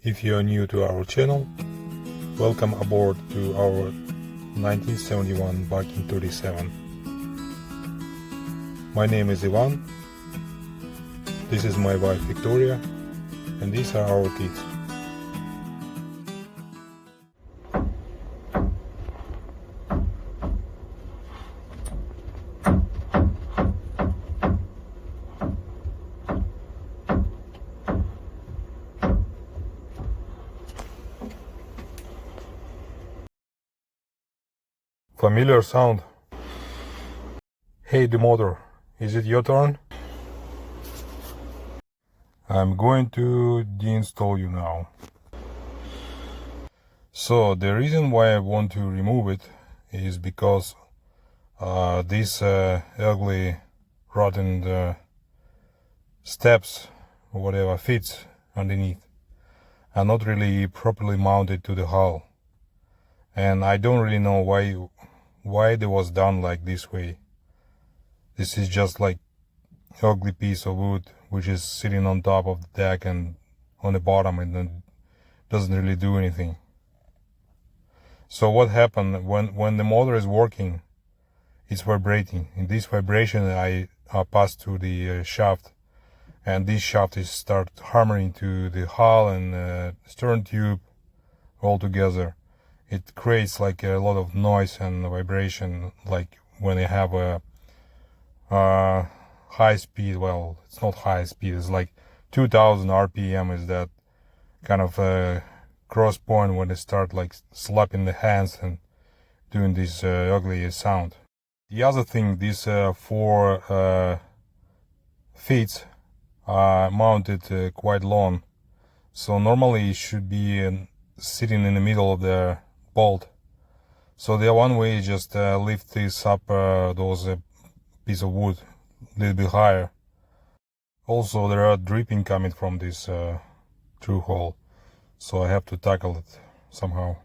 If you are new to our channel, welcome aboard to our 1971 Barking 37. My name is Ivan, this is my wife Victoria, and these are our kids. Familiar sound. Hey, the motor, is it your turn? I'm going to deinstall you now. So the reason why I want to remove it is because these ugly rotten steps or whatever fits underneath are not really properly mounted to the hull, and I don't really know why they was done like this way. This is just like ugly piece of wood which is sitting on top of the deck and on the bottom, and then doesn't really do anything. So what happened when the motor is working, it's vibrating. In this vibration I pass through the shaft, and this shaft is start hammering to the hull and stern tube all together. It creates like a lot of noise and vibration, like when you have a high speed. Well, it's not high speed, it's like 2000 RPM is that kind of cross point when they start like slapping the hands and doing this ugly sound. The other thing, these four feet are mounted quite long, so normally it should be sitting in the middle of the bolt. So the one way is just lift this up, those piece of wood a little bit higher. Also there are dripping coming from this through hole, so I have to tackle it somehow.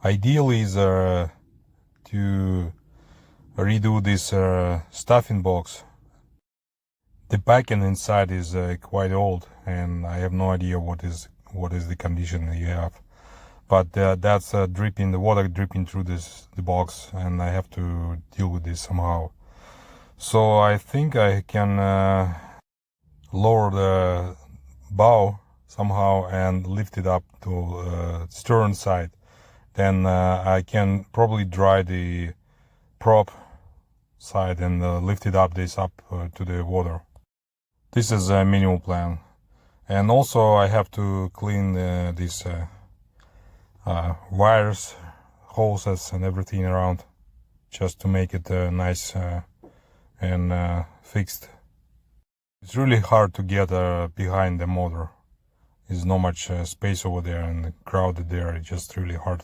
Ideally is to redo this stuffing box. The packing inside is quite old, and I have no idea what is the condition you have. But that's dripping, the water dripping through the box, and I have to deal with this somehow. So I think I can lower the bow somehow and lift it up to stern side. Then I can probably dry the prop side and lift it up to the water. This is a minimal plan. And also I have to clean these wires, hoses and everything around, just to make it nice and fixed. It's really hard to get behind the motor. There's not much space over there and crowded there. It's just really hard.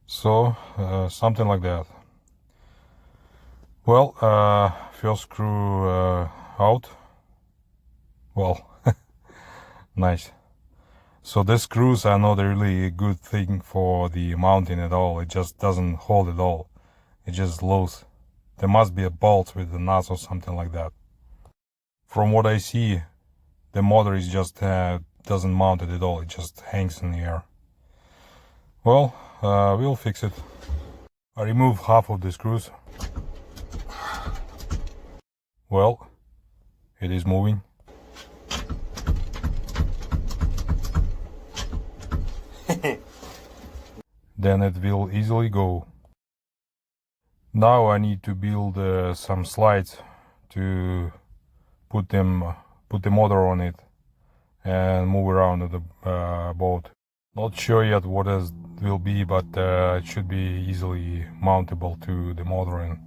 So something like that. Well, first screw out. Well, nice. So the screws are not really a good thing for the mounting at all. It just doesn't hold at all. It just loose. There must be a bolt with the nuts or something like that. From what I see, the motor is just doesn't mount it at all. It just hangs in the air. Well, we'll fix it. I remove half of the screws. Well, it is moving. Then it will easily go. Now I need to build some slides to put the motor on it and move around the boat. Not sure yet what it will be, but it should be easily mountable to the motor and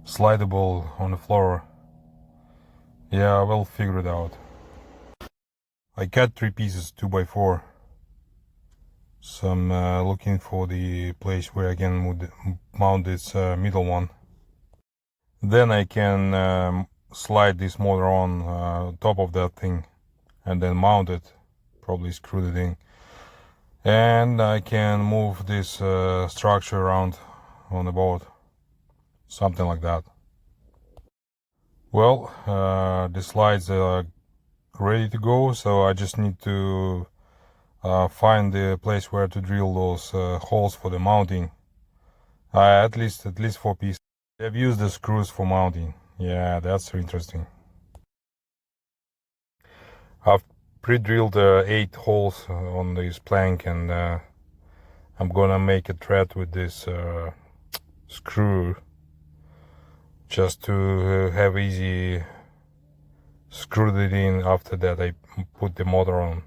slidable on the floor. Yeah, we'll figure it out. I cut 3 pieces 2x4. So I'm looking for the place where I can mount this middle one. Then I can slide this motor on top of that thing and then mount it, probably screw it in. And I can move this structure around on the boat, something like that. Well, the slides are ready to go, so I just need to find the place where to drill those holes for the mounting. At least 4 pieces. I've used the screws for mounting. Yeah, that's interesting. I've pre-drilled 8 holes on this plank, and I'm gonna make a thread with this screw just to have easy screw it in. After that I put the motor on.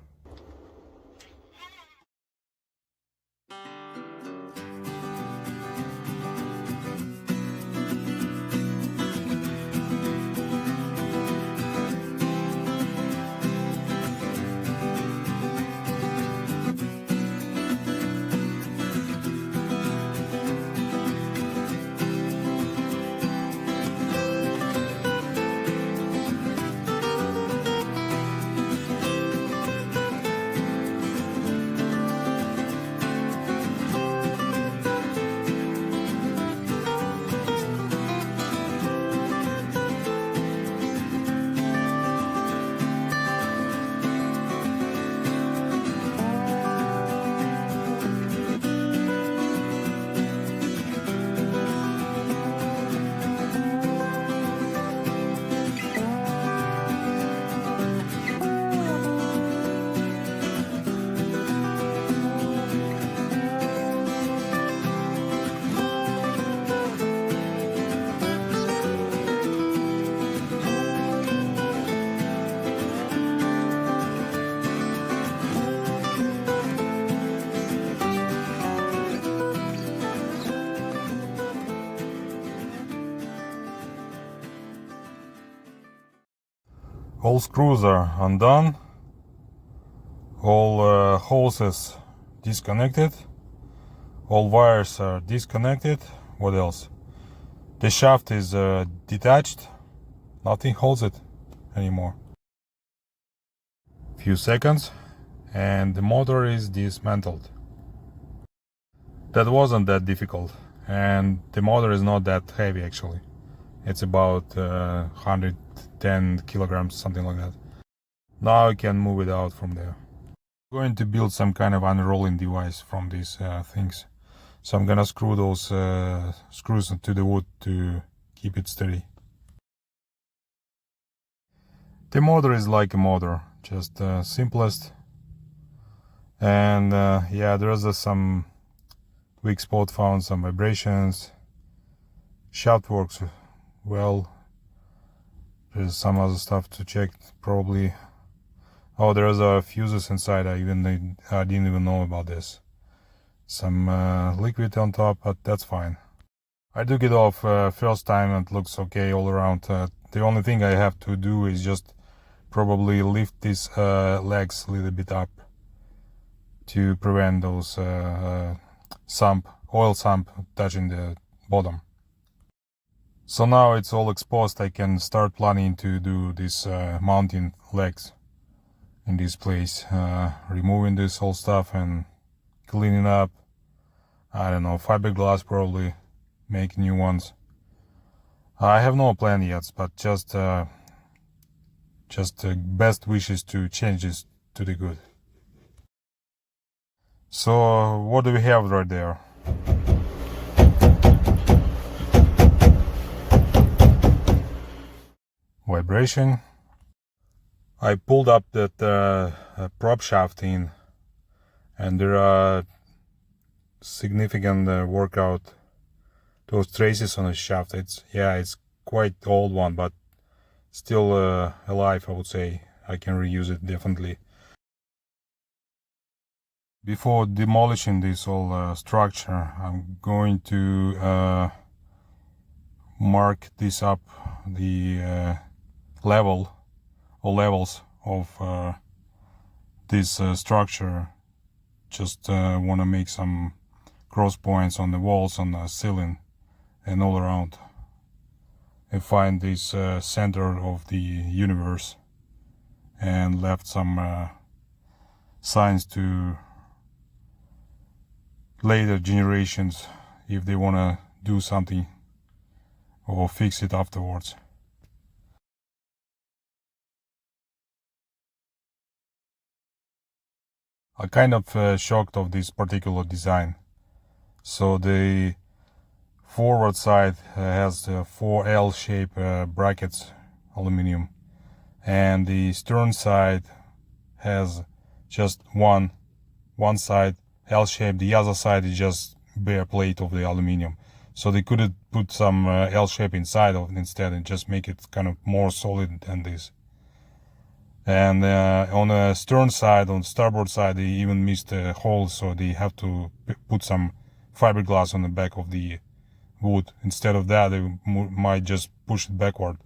All screws are undone, all hoses disconnected, all wires are disconnected. What else? The shaft is detached, nothing holds it anymore. Few seconds and the motor is dismantled. That wasn't that difficult, and the motor is not that heavy actually. It's about 110 kilograms, something like that. Now I can move it out from there. I'm going to build some kind of unrolling device from these things. So I'm gonna screw those screws to the wood to keep it steady. The motor is like a motor, just simplest. And yeah, there's some weak spot found, some vibrations. Shaft works well. There's some other stuff to check probably. Oh, there's fuses inside. I didn't even know about this. Some liquid on top, but that's fine. I took it off first time and it looks okay all around. The only thing I have to do is just probably lift these legs a little bit up to prevent those oil sump touching the bottom. So now it's all exposed. I can start planning to do this mounting legs in this place, removing this whole stuff and cleaning up. I don't know, fiberglass probably, make new ones. I have no plan yet, but just best wishes to change this to the good. So what do we have right there? Vibration. I pulled up that prop shaft in, and there are significant workout, those traces on the shaft. It's quite old one, but still alive, I would say. I can reuse it definitely. Before demolishing this whole structure, I'm going to mark this up, the level or levels of this structure. Just want to make some cross points on the walls, on the ceiling, and all around, and find this center of the universe, and left some signs to later generations if they want to do something or fix it afterwards. I'm kind of shocked of this particular design. So the forward side has 4 L-shaped brackets, aluminum, and the stern side has just one side L-shaped, the other side is just bare plate of the aluminum. So they could have put some L-shape inside of it instead and just make it kind of more solid than this. And on the stern side, on the starboard side, they even missed a hole, so they have to put some fiberglass on the back of the wood. Instead of that, they might just push it backward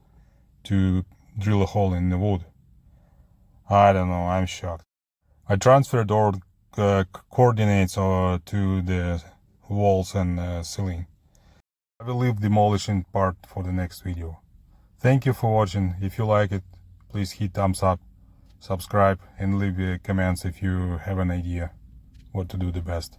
to drill a hole in the wood. I don't know, I'm shocked. I transferred all coordinates to the walls and ceiling. I will leave demolishing part for the next video. Thank you for watching. If you like it, please hit thumbs up, subscribe, and leave comments if you have an idea what to do the best.